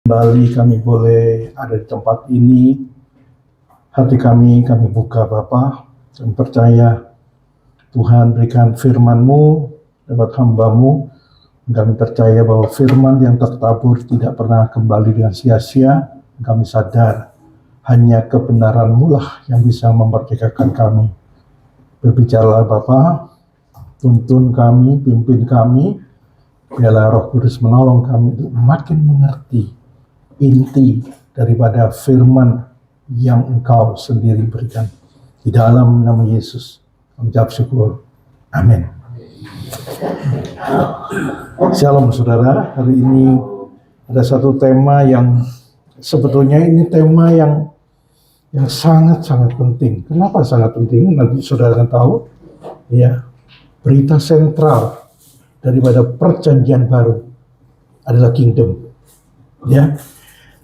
Kembali kami boleh ada di tempat ini, hati kami buka Bapa, dan percaya Tuhan berikan firman-Mu lewat hamba-Mu. Kami percaya bahwa firman yang tertabur tidak pernah kembali dengan sia-sia. Kami sadar hanya kebenaran-Mu lah yang bisa memerdekakan kami. Berbicara Bapa, tuntun kami, pimpin kami, biarlah Roh Kudus menolong kami untuk makin mengerti inti daripada firman yang Engkau sendiri berikan. Di dalam nama Yesus, kami ucap syukur. Amin. Shalom saudara, hari ini ada satu tema yang sebetulnya ini tema yang sangat-sangat penting. Kenapa sangat penting? Nanti saudara akan tahu. Ya, berita sentral daripada perjanjian baru adalah kingdom. Ya.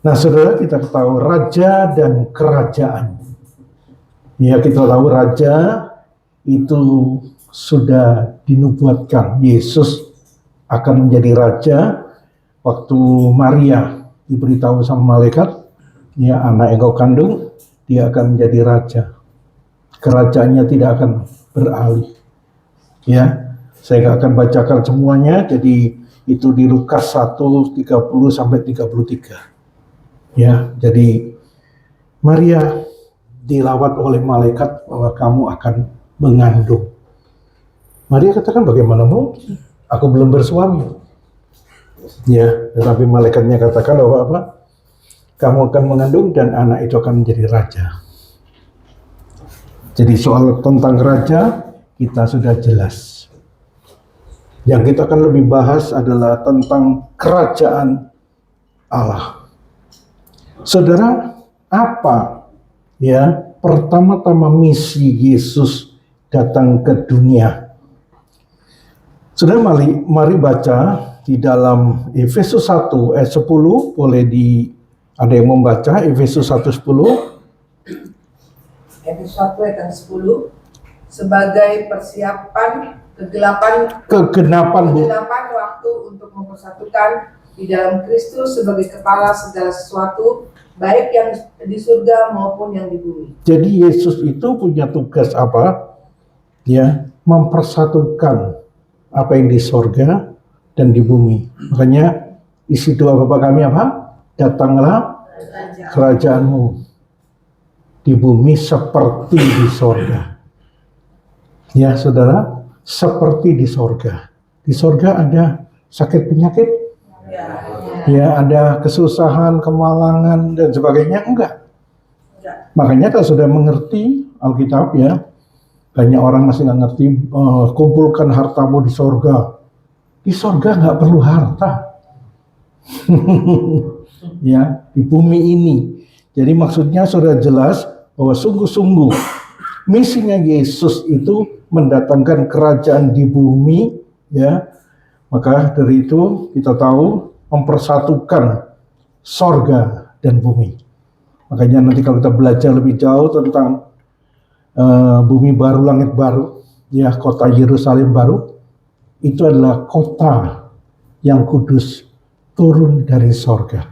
Nah, saudara, kita tahu raja dan kerajaan. Ya, kita tahu raja itu sudah dinubuatkan. Yesus akan menjadi raja waktu Maria diberitahu sama malaikat, ya, anak yang kau kandung, dia akan menjadi raja. Kerajaannya tidak akan beralih. Ya, saya nggak akan bacakan semuanya, jadi itu di Lukas 1:30 sampai 33. Ya, jadi Maria dilawat oleh malaikat bahwa kamu akan mengandung. Maria katakan, bagaimana mungkin? Aku belum bersuami. Ya, tetapi malaikatnya katakan bahwa apa? Kamu akan mengandung dan anak itu akan menjadi raja. Jadi soal tentang raja kita sudah jelas. Yang kita akan lebih bahas adalah tentang kerajaan Allah. Saudara, apa ya pertama-tama misi Yesus datang ke dunia? Saudara, mari baca di dalam Efesus 1 ayat 10, boleh ada yang membaca Efesus 1:10. Efesus 1 ayat 10, sebagai persiapan kegenapan waktu untuk mempersatukan di dalam Kristus sebagai kepala segala sesuatu, baik yang di surga maupun yang di bumi. Jadi Yesus itu punya tugas apa? Ya, mempersatukan apa yang di sorga dan di bumi. Makanya isi doa Bapa kami apa? Datanglah kerajaanmu di bumi seperti di sorga. Ya saudara, seperti di sorga. Di sorga ada sakit penyakit, ya ada kesusahan, kemalangan dan sebagainya, enggak. Makanya kalau sudah mengerti Alkitab, ya, banyak orang masih nggak ngerti, kumpulkan hartamu di sorga. Di sorga nggak perlu harta. Ya, di bumi ini. Jadi maksudnya sudah jelas bahwa sungguh-sungguh misinya Yesus itu mendatangkan kerajaan di bumi, ya. Maka dari itu kita tahu mempersatukan sorga dan bumi. Makanya nanti kalau kita belajar lebih jauh tentang bumi baru, langit baru, ya, kota Yerusalem baru, itu adalah kota yang kudus turun dari sorga.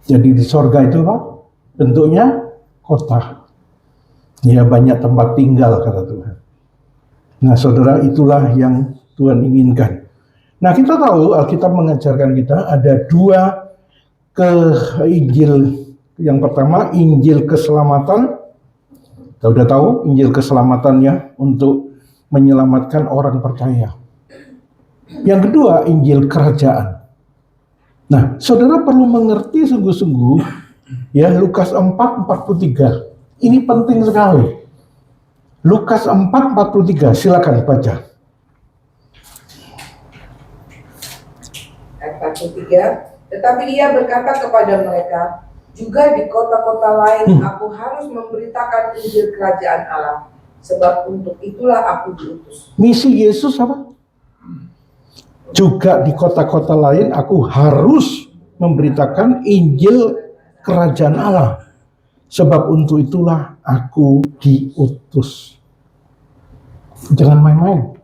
Jadi di sorga itu apa? Bentuknya kota. Ya, banyak tempat tinggal, kata Tuhan. Nah saudara, itulah yang Tuhan inginkan. Nah, kita tahu Alkitab mengajarkan kita ada dua Injil. Yang pertama, Injil keselamatan. Kita udah tahu Injil keselamatannya untuk menyelamatkan orang percaya. Yang kedua, Injil kerajaan. Nah, saudara perlu mengerti sungguh-sungguh, ya, Lukas 4:43. Ini penting sekali. Lukas 4:43, silakan baca. 43, tetapi ia berkata kepada mereka, juga di kota-kota lain aku harus memberitakan Injil kerajaan Allah, sebab untuk itulah aku diutus. Misi Yesus apa? Juga di kota-kota lain aku harus memberitakan Injil kerajaan Allah, sebab untuk itulah aku diutus. Jangan main-main.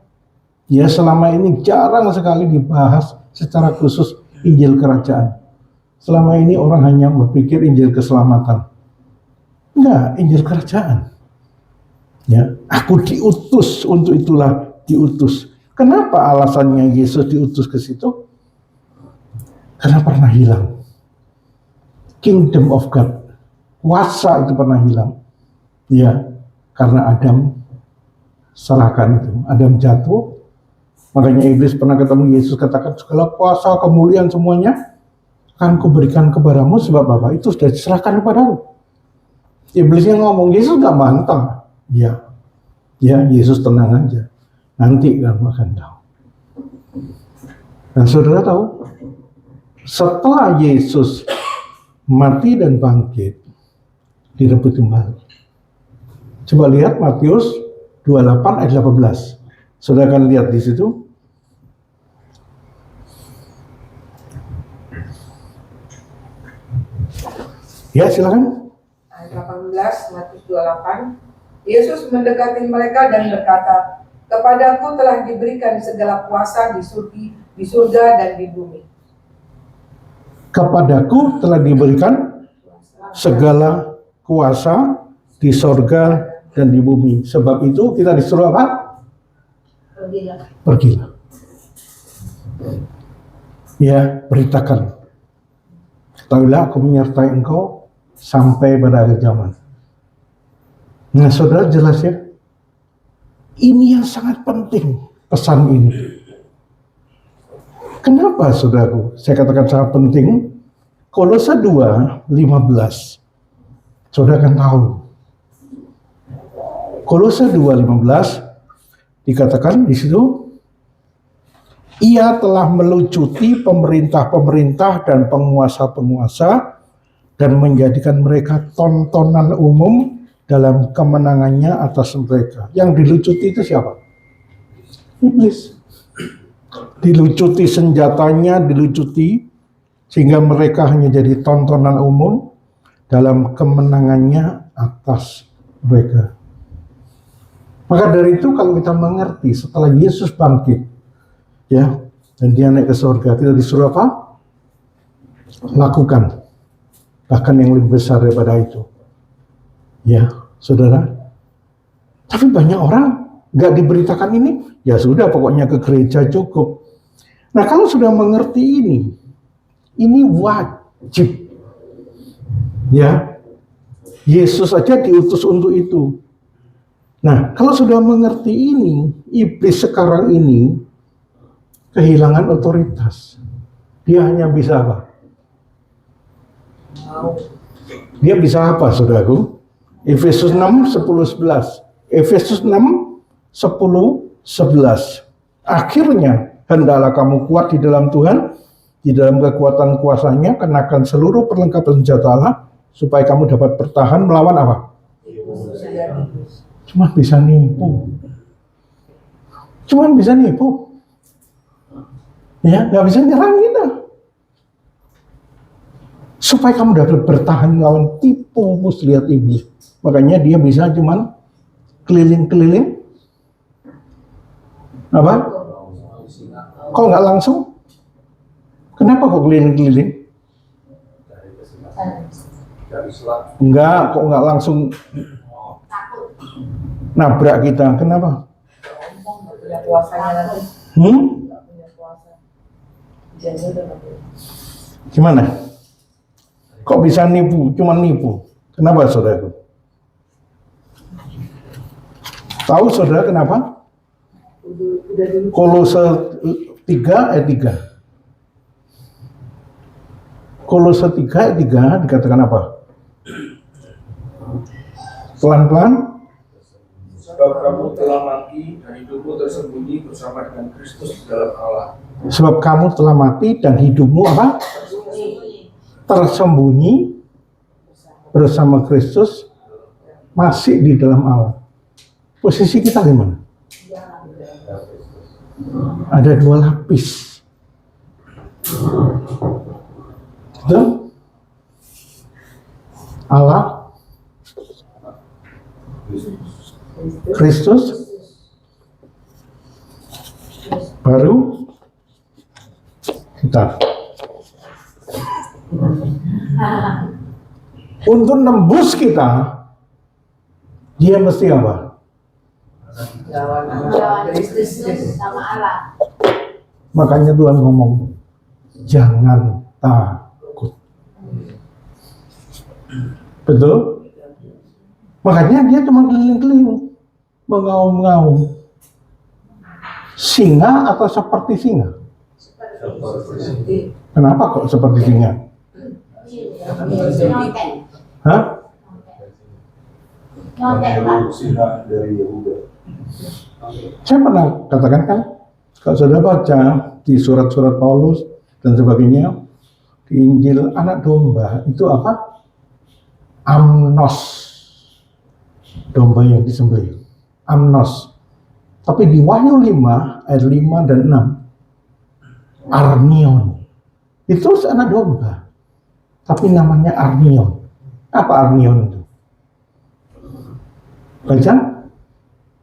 Ya, selama ini jarang sekali dibahas secara khusus Injil kerajaan. selama ini orang hanya berpikir Injil keselamatan. Enggak, Injil kerajaan. Ya, aku diutus, untuk itulah diutus. Kenapa alasannya Yesus diutus ke situ? Karena pernah hilang. Kingdom of God, kuasa itu pernah hilang. Ya, karena Adam serahkan itu. Adam jatuh, makanya iblis pernah ketemu Yesus katakan segala kuasa, kemuliaan semuanya akan kuberikan kepadamu sebab apa? Itu sudah diserahkan kepadamu. Iblisnya ngomong, Yesus nggak bantah. Ya, Yesus tenang aja. Nanti kamu akan tahu. Dan saudara tahu, setelah Yesus mati dan bangkit, direbut kembali. Coba lihat Matius 28 ayat 18. Saudara akan lihat di situ. Ya, silakan. Ayat 18, Matius 28. Yesus mendekati mereka dan berkata, kepadaku telah diberikan segala kuasa di surga dan di bumi. Kepadaku telah diberikan segala kuasa di sorga dan di bumi. Sebab itu kita disuruh apa? Pergilah. Ya, beritakan. Ketahuilah aku menyertai engkau sampai pada akhir zaman. Nah, saudara jelas ya. Ini yang sangat penting, pesan ini. Kenapa saudaraku? Saya katakan sangat penting. Kolose 2:15. Saudara akan tahu. Kolose 2:15 dikatakan di situ, ia telah melucuti pemerintah-pemerintah dan penguasa-penguasa dan menjadikan mereka tontonan umum dalam kemenangannya atas mereka. Yang dilucuti itu siapa? Iblis. Dilucuti senjatanya, dilucuti sehingga mereka hanya jadi tontonan umum dalam kemenangannya atas mereka. Maka dari itu kalau kita mengerti setelah Yesus bangkit, ya, dan dia naik ke surga, kita disuruh apa? Lakukan. Bahkan yang lebih besar daripada itu. Ya, saudara. Tapi banyak orang nggak diberitakan ini, ya sudah pokoknya ke gereja cukup. Nah, kalau sudah mengerti ini wajib. Ya, Yesus saja diutus untuk itu. Nah, kalau sudah mengerti ini, iblis sekarang ini kehilangan otoritas. Dia hanya bisa apa? Dia bisa apa, saudaraku? Efesus 6:10-11. Efesus 6:10-11. Akhirnya, hendaklah kamu kuat di dalam Tuhan, di dalam kekuatan kuasanya, kenakan seluruh perlengkapan senjata Allah, supaya kamu dapat bertahan melawan apa? Cuma bisa nipu. Ya, nggak bisa nyerang kita. Supaya kamu dapat bertahan melawan tipu muslihat iblis. Makanya dia bisa cuman keliling-keliling. Apa? Kok nggak langsung? Kenapa kok keliling-keliling? Enggak, kok nggak langsung nabrak kita? Kenapa? Gimana? Kok bisa nipu? Cuman nipu. Kenapa, saudaraku? Tahu saudara kenapa? Kolose 3 ayat 3. Kolose 3 ayat 3 dikatakan apa? Pelan-pelan. Sebab kamu telah mati dan hidupmu tersembunyi bersama dengan Kristus di dalam Allah. Sebab kamu telah mati dan hidupmu apa? Tersembunyi bersama Kristus masih di dalam Allah. Posisi kita di mana? Ada 2 lapis. Betul? Allah, Kristus, baru kita. Untuk nembus kita, dia mesti apa? Lawan Kristus. sama Allah. Makanya Tuhan ngomong, jangan takut. Betul? Makanya dia cuma keliling-keliling, mengaum-ngaum. Singa atau seperti singa? Seperti Kenapa kok seperti singa? Nyontek. Hah? Nyontek, Pak. dari Yehuda. Saya pernah katakan kan, kalau sudah baca di surat-surat Paulus dan sebagainya, di Injil anak domba itu apa? Amnos, domba yang disembelih. Amnos. Tapi di Wahyu 5 ayat 5 dan 6, Arnion. Itu anak domba. Tapi namanya Arnion. Apa Arnion itu? Baca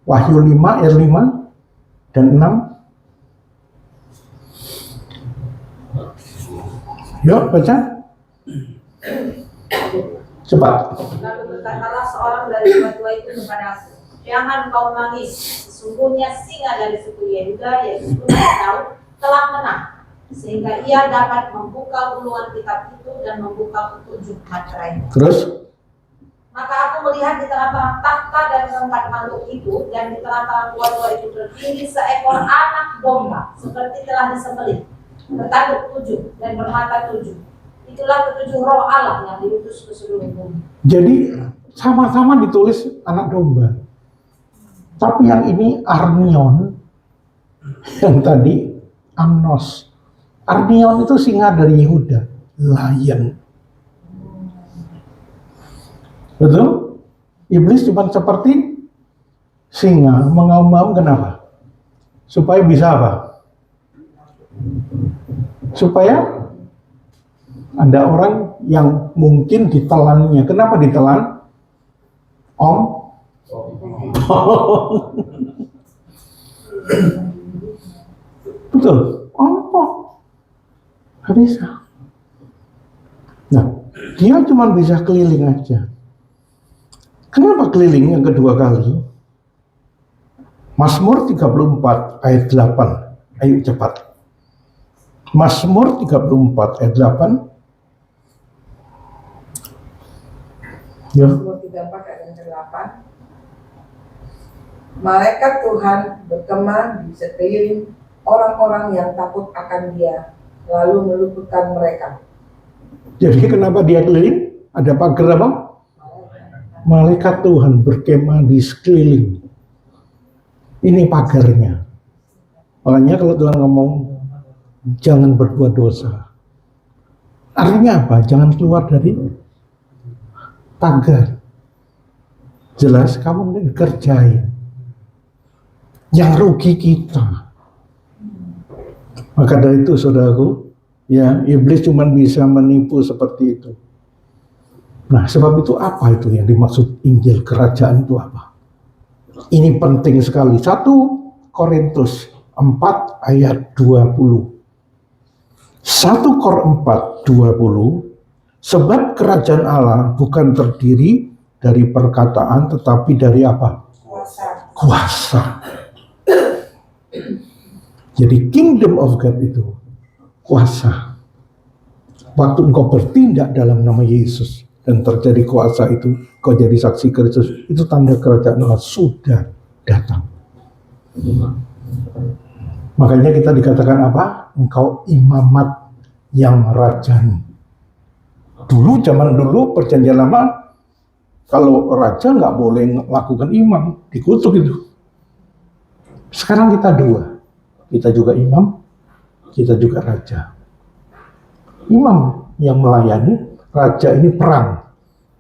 Wahyu 5 ayat 5 dan 6. Yuk baca. Cepat. Lalu berkatalah seorang dari tua-tua itu kepadaku, jangan kau menangis, sesungguhnya singa dari suku Yehuda, yaitu Daud, telah menang, sehingga ia dapat membuka gulungan kitab itu dan membuka ketujuh materai. Terus Maka aku melihat di tengah-tengah takhta dan keempat makhluk itu, dan di tengah-tengah tua-tua itu berdiri seekor anak domba, seperti telah disembelih, bertanduk 7 dan bermata 7. Itulah ketujuh roh Allah yang diutus ke seluruh bumi. jadi sama-sama ditulis anak domba. Tapi yang ini Arnion, yang tadi Amnos. Arnion itu singa dari Yehuda, lion. Betul? Iblis cuma seperti singa, mengaum-ngaum. Kenapa? Supaya bisa apa? Supaya ada orang yang mungkin ditelannya. Kenapa ditelan? Om? Betul? Ompong. Gak bisa. Nah, dia cuma bisa keliling aja. Kenapa keliling yang kedua kali? Mazmur 34 ayat 8. Ayo cepat. Mazmur 34 ayat 8. Ya. Mazmur 34 ayat yang ke-8. Malaikat Tuhan berkemah di sekeliling orang-orang yang takut akan Dia, lalu meluputkan mereka. Jadi kenapa dia keliling? Ada pagar apa? Malaikat Tuhan berkemah di sekeliling. Ini pagarnya. Makanya kalau Tuhan ngomong jangan berbuat dosa, artinya apa? Jangan keluar dari pagar. Jelas kamu dikerjain. Yang rugi kita. Maka dari itu saudaraku, ya iblis cuma bisa menipu seperti itu. Nah, sebab itu apa itu yang dimaksud Injil kerajaan itu apa? Ini penting sekali. 1 Korintus 4 ayat 20. 1 Kor 4 20. Sebab kerajaan Allah bukan terdiri dari perkataan tetapi dari apa? Kuasa. Jadi kingdom of God itu kuasa. Waktu engkau bertindak dalam nama Yesus dan terjadi kuasa itu, kau jadi saksi Kristus, itu tanda kerajaan Allah sudah datang. Makanya kita dikatakan apa? Engkau imamat yang rajani. Dulu, zaman dulu perjanjian lama, kalau raja nggak boleh melakukan imam, dikutuk itu. Sekarang kita dua, kita juga imam, kita juga raja. Imam yang melayani, raja ini perang.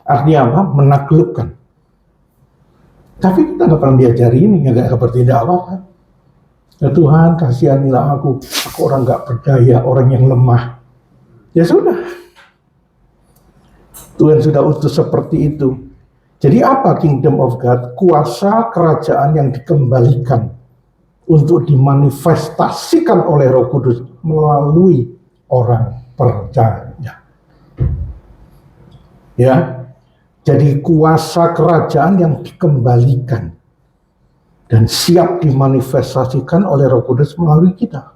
Artinya apa? Menaklukkan. Tapi kita nggak pernah diajari ini, nggak bertindak apa-apa. Ya Tuhan, kasihanilah aku orang nggak berdaya, orang yang lemah. Ya sudah. Tuhan sudah utus seperti itu. Jadi apa kingdom of God? Kuasa kerajaan yang dikembalikan untuk dimanifestasikan oleh Roh Kudus melalui orang percaya. Ya. Jadi kuasa kerajaan yang dikembalikan dan siap dimanifestasikan oleh Roh Kudus melalui kita.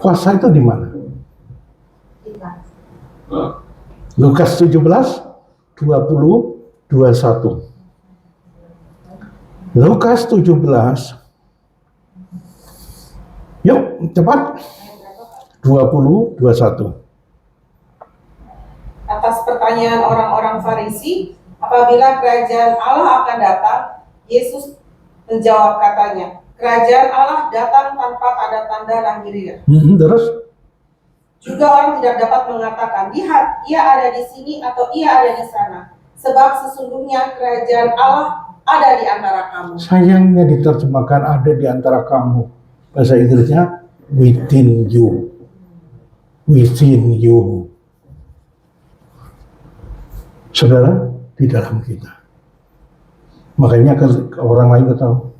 Kuasa itu di mana? Lukas 17, 20, 21. Lukas 17, yuk cepat, 20, 21. Atas pertanyaan orang-orang Farisi, apabila kerajaan Allah akan datang, Yesus menjawab katanya, kerajaan Allah datang tanpa tanda-tanda lahiriah. Terus? Juga orang tidak dapat mengatakan, lihat, ia ada di sini atau ia ada di sana. Sebab sesungguhnya kerajaan Allah ada di antara kamu. Sayangnya diterjemahkan ada di antara kamu. Bahasa Inggrisnya within you. Within you. Saudara, di dalam kita. Makanya ke orang lain ketahui,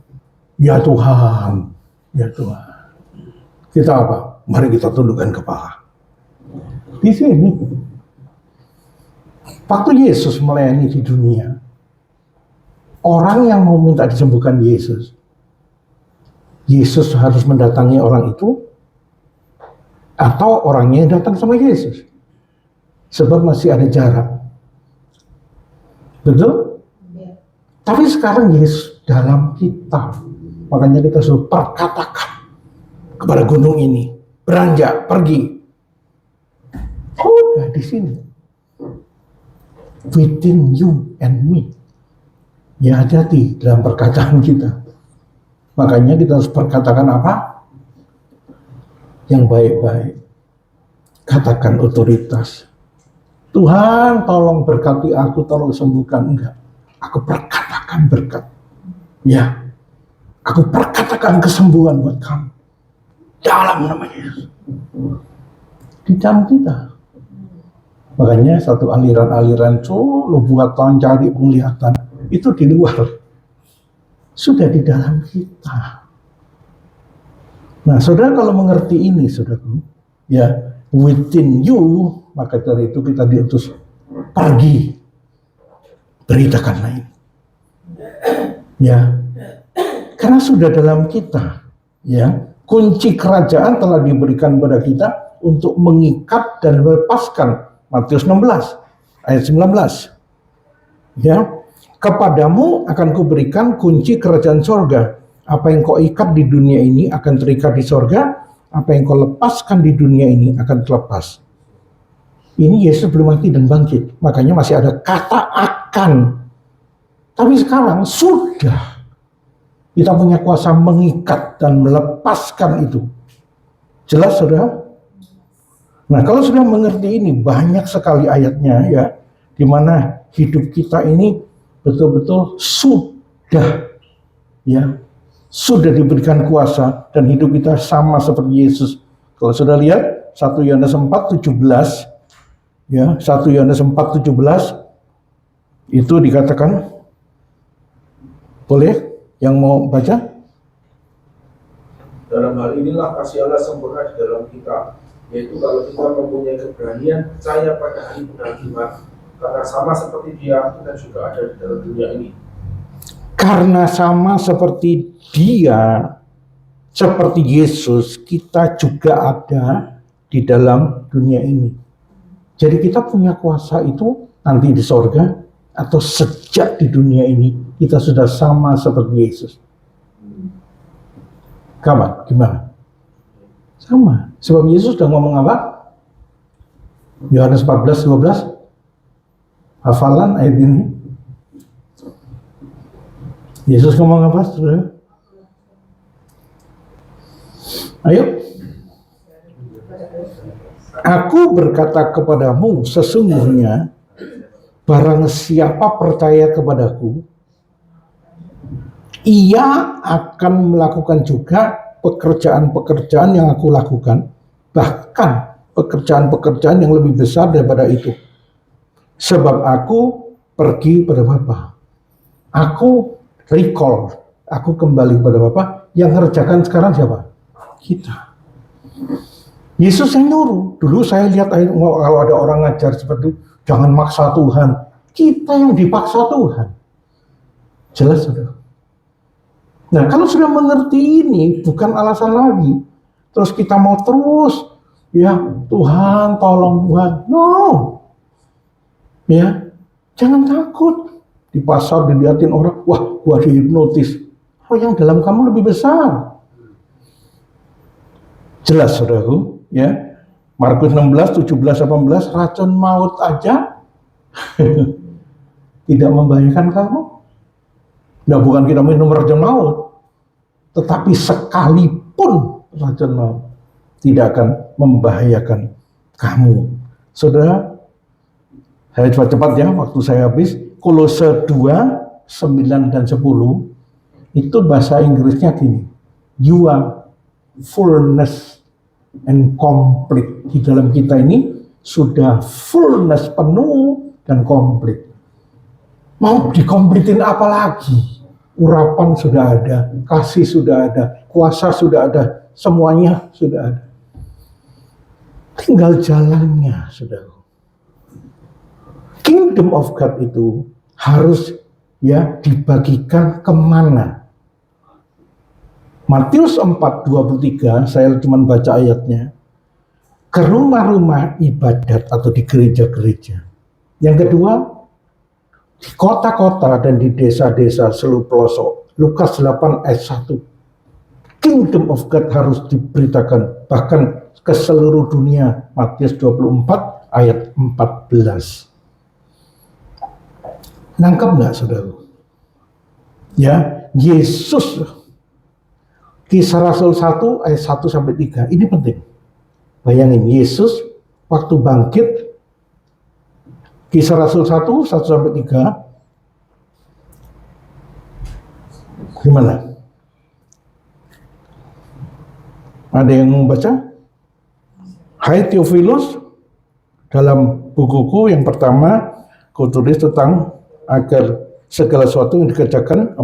ya Tuhan, ya Tuhan. Kita apa? Mari kita tundukkan kepala. Di sini, waktu Yesus melayani di dunia, orang yang mau minta disembuhkan Yesus harus mendatangi orang itu, atau orangnya yang datang sama Yesus. Sebab masih ada jarak. Betul? Tapi sekarang Yesus dalam kita. Makanya kita suruh perkatakan kepada gunung ini, beranjak, pergi. Udah di sini. Within you and me. Ya, hati-hati dalam perkataan kita. Makanya kita harus perkatakan apa? Yang baik-baik. Katakan otoritas. Tuhan tolong berkati aku, tolong sembuhkan. Enggak. Aku perkatakan berkat. Ya. Aku perkatakan kesembuhan buat kamu. Dalam nama Yesus. Di dalam kita. Makanya satu aliran-aliran lu buat tahun cari penglihatan. Itu di luar. Sudah di dalam kita. Nah, saudara kalau mengerti ini, saudaraku, ya, within you, maka dari itu kita diutus pergi, beritakan lain. Ya, karena sudah dalam kita, ya, kunci kerajaan telah diberikan kepada kita untuk mengikat dan melepaskan. Matius 16 ayat 19. Ya, kepadamu akan kuberikan kunci kerajaan sorga. Apa yang kau ikat di dunia ini akan terikat di sorga. Apa yang kau lepaskan di dunia ini akan terlepas. Ini Yesus belum mati dan bangkit. Makanya masih ada kata akan. Tapi sekarang sudah. Kita punya kuasa mengikat dan melepaskan itu. Jelas, saudara? Nah, kalau sudah mengerti ini, banyak sekali ayatnya, ya, di mana hidup kita ini betul-betul sudah, ya, sudah diberikan kuasa dan hidup kita sama seperti Yesus. Kalau sudah lihat 1 Yohanes 4:17, ya, 1 Yohanes 4:17 itu dikatakan, boleh yang mau baca? Dalam hal inilah kasih Allah sempurna di dalam kita, yaitu kalau kita mempunyai keberanian percaya pada hari penghakiman, karena sama seperti Dia, kita juga ada di dalam dunia ini. Karena sama seperti Dia, seperti Yesus, kita juga ada di dalam dunia ini. Jadi kita punya kuasa itu nanti di sorga atau sejak di dunia ini kita sudah sama seperti Yesus. Kapan? Gimana? Sama. Sebab Yesus sudah ngomong apa? Yohanes 14:12. Hafalan ayat ini. Yesus ngomong apa, saudara? Ayo. Aku berkata kepadamu, sesungguhnya barang siapa percaya kepadaku, ia akan melakukan juga pekerjaan-pekerjaan yang aku lakukan, bahkan pekerjaan-pekerjaan yang lebih besar daripada itu. Sebab aku pergi pada Bapa. Aku recall, aku kembali kepada Bapa. Yang ngerjakan sekarang siapa? Kita. Yesus yang nyuruh. Dulu saya lihat kalau ada orang ngajar seperti itu, jangan maksa Tuhan. Kita yang dipaksa Tuhan. Jelas saudara. Nah kalau sudah mengerti ini, bukan alasan lagi. Terus kita mau terus, ya Tuhan tolong Tuhan. No. Ya, jangan takut. Di pasar dilihatin orang, wah gua dihipnotis. Oh yang dalam kamu lebih besar. Jelas saudaraku, ya. Markus 16, 17, 18, racun maut aja tidak membahayakan kamu. Nah bukan kita minum racun maut, tetapi sekalipun racun maut tidak akan membahayakan kamu. Saudara, saya cepat-cepat ya, waktu saya habis. Kolose 2, 9 dan 10 itu bahasa Inggrisnya gini, you are fullness and complete. Di dalam kita ini sudah fullness, penuh dan komplit. Mau dikomplitin apa lagi? Urapan sudah ada, kasih sudah ada, kuasa sudah ada, semuanya sudah ada. Tinggal jalannya, saudara. Kingdom of God itu harus ya dibagikan kemana? Matius 4:23, saya cuma baca ayatnya, ke rumah-rumah ibadat atau di gereja-gereja. Yang kedua, di kota-kota dan di desa-desa seluruh pelosok. Lukas 8 ayat 1. Kingdom of God harus diberitakan bahkan ke seluruh dunia. Matius 24 ayat 14. Nangkep nggak saudara? Ya, Yesus, Kisah Rasul 1 ayat 1 sampai 3. Ini penting. Bayangin Yesus waktu bangkit, Kisah Rasul 1 sampai 3. Gimana? Ada yang mau baca? Hai Theophilus, dalam bukuku yang pertama kutulis tentang agar segala sesuatu yang dikerjakan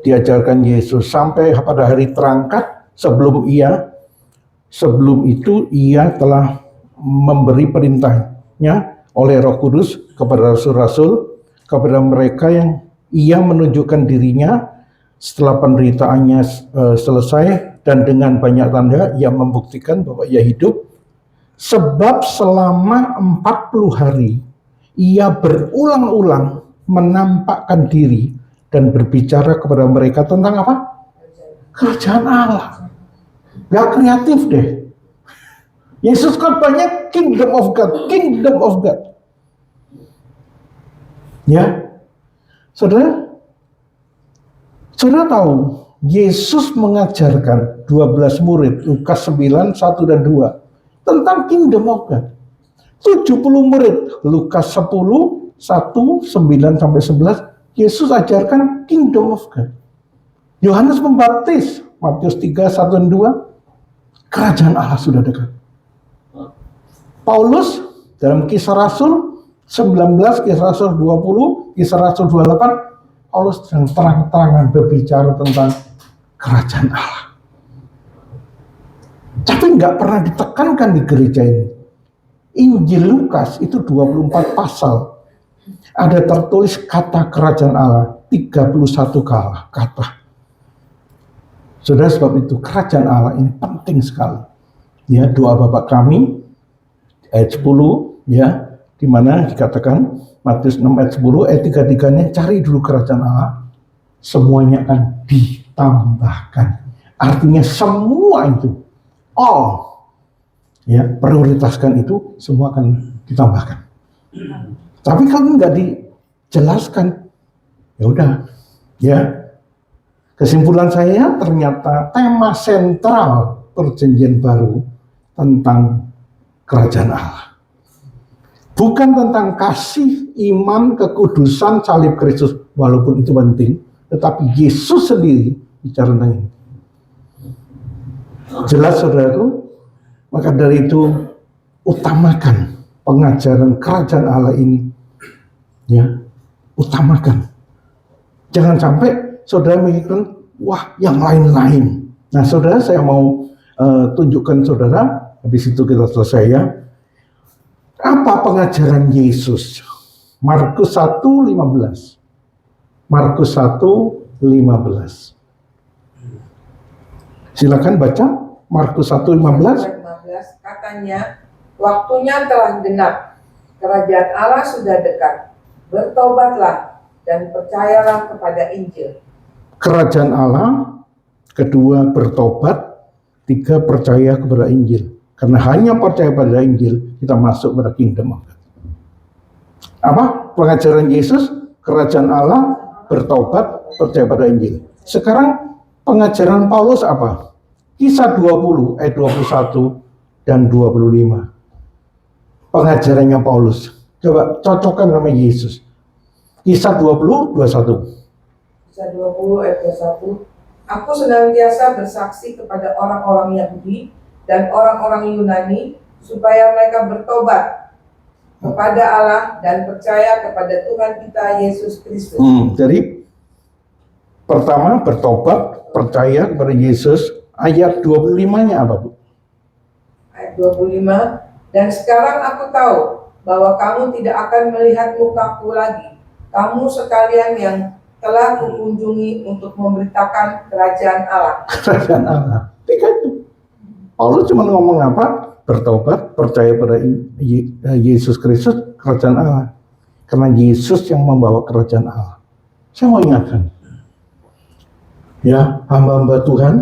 diajarkan Yesus sampai pada hari terangkat. Sebelum itu ia telah memberi perintahnya oleh Roh Kudus kepada rasul-rasul, kepada mereka yang ia menunjukkan dirinya setelah penderitaannya selesai, dan dengan banyak tanda ia membuktikan bahwa ia hidup. Sebab selama 40 hari ia berulang-ulang menampakkan diri dan berbicara kepada mereka tentang apa? Kerajaan Allah. Gak kreatif deh. Yesus kan banyak kingdom of God, kingdom of God. Ya, saudara tahu Yesus mengajarkan 12 murid, Lukas 9, 1 dan 2 tentang kingdom of God. 70 murid, Lukas 10, 1, 9 sampai 11, Yesus ajarkan kingdom of God. Yohanes Pembaptis, Matius 3, 1 dan 2, kerajaan Allah sudah dekat. Paulus dalam Kisah Rasul 19, Kisah Rasul 20, Kisah Rasul 28, Paulus sedang terang-terangan berbicara tentang kerajaan Allah. Tapi nggak pernah ditekankan di gereja ini. Injil Lukas itu 24 pasal. Ada tertulis kata kerajaan Allah 31 kata. Saudara, sebab itu kerajaan Allah ini penting sekali. Ya, doa Bapa kami ayat 10 ya, di mana dikatakan Matius 6 ayat 10 ayat 3-3-nya, cari dulu kerajaan Allah, semuanya akan ditambahkan. Artinya semua itu, all ya, prioritaskan itu, semua akan ditambahkan. Tapi kalau nggak dijelaskan, ya udah, ya. Kesimpulan saya, ternyata tema sentral perjanjian baru tentang kerajaan Allah. Bukan tentang kasih, iman, kekudusan, salib Kristus, walaupun itu penting, tetapi Yesus sendiri bicara tentang ini. Jelas saudaraku? Maka dari itu utamakan pengajaran kerajaan Allah ini, ya, utamakan. Jangan sampai saudara mikirkan, wah yang lain-lain. Nah saudara, saya mau tunjukkan saudara, habis itu kita selesai ya. Apa pengajaran Yesus? Markus 1:15. Markus 1:15. Silakan baca Markus 1:15. 15 katanya, waktunya telah genap, kerajaan Allah sudah dekat. Bertobatlah dan percayalah kepada Injil. Kerajaan Allah, kedua bertobat, tiga percaya kepada Injil. Karena hanya percaya pada Injil, kita masuk pada kingdom of God. Apa? Pengajaran Yesus, kerajaan Allah, bertobat, percaya pada Injil. Sekarang pengajaran Paulus apa? Kisah 20 ayat 21 dan 25. Pengajarannya Paulus. Coba cocokkan sama Yesus. Kisah 20, 21. Kisah 20 ayat 21. Aku senantiasa bersaksi kepada orang-orang Yahudi dan orang-orang Yunani supaya mereka bertobat kepada Allah dan percaya kepada Tuhan kita Yesus Kristus. Jadi pertama bertobat, percaya kepada Yesus. Ayat 25-nya apa, Bu? Ayat 25. Dan sekarang aku tahu bahwa kamu tidak akan melihat mukaku lagi. Kamu sekalian yang telah kunjungi untuk memberitakan kerajaan Allah. Kerajaan Allah. Tiga itu. Paulus cuma ngomong apa? Bertobat, percaya pada Yesus Kristus, kerajaan Allah. Karena Yesus yang membawa kerajaan Allah. Saya mau ingatkan. Ya, hamba-hamba Tuhan,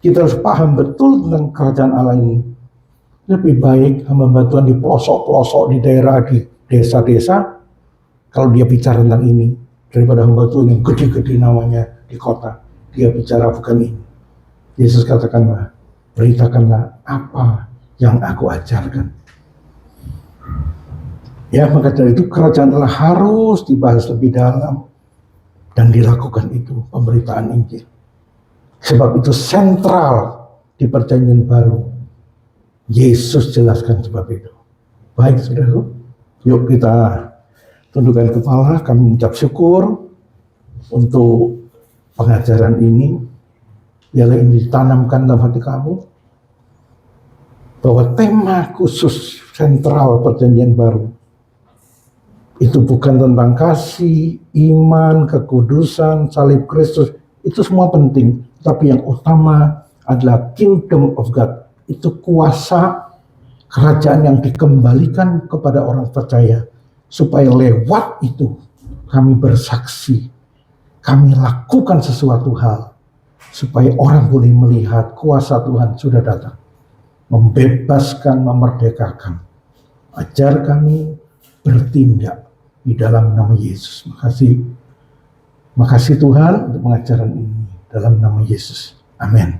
kita harus paham betul tentang kerajaan Allah ini. Lebih baik hamba-hamba Tuhan di pelosok-pelosok, di daerah, di desa-desa, kalau dia bicara tentang ini, daripada hamba Tuhan yang gede-gede namanya di kota, dia bicara bukan ini. Yesus katakanlah, beritakanlah apa yang aku ajarkan. Ya, maka dari itu kerajaan Allah harus dibahas lebih dalam dan dilakukan itu, pemberitaan Injil. Sebab itu sentral di perjanjian baru. Yesus jelaskan sebab itu. Baik, saudaraku, yuk kita tundukkan kepala, kami mengucap syukur untuk pengajaran ini. Biarlah ini ditanamkan dalam hati kamu, bahwa tema khusus sentral perjanjian baru itu bukan tentang kasih, iman, kekudusan, salib Kristus. Itu semua penting, tapi yang utama adalah kingdom of God. Itu kuasa kerajaan yang dikembalikan kepada orang percaya, supaya lewat itu kami bersaksi, kami lakukan sesuatu hal, supaya orang boleh melihat kuasa Tuhan sudah datang, membebaskan, memerdekakan. Ajar kami bertindak di dalam nama Yesus. Makasih Tuhan untuk pengajaran ini dalam nama Yesus. Amin.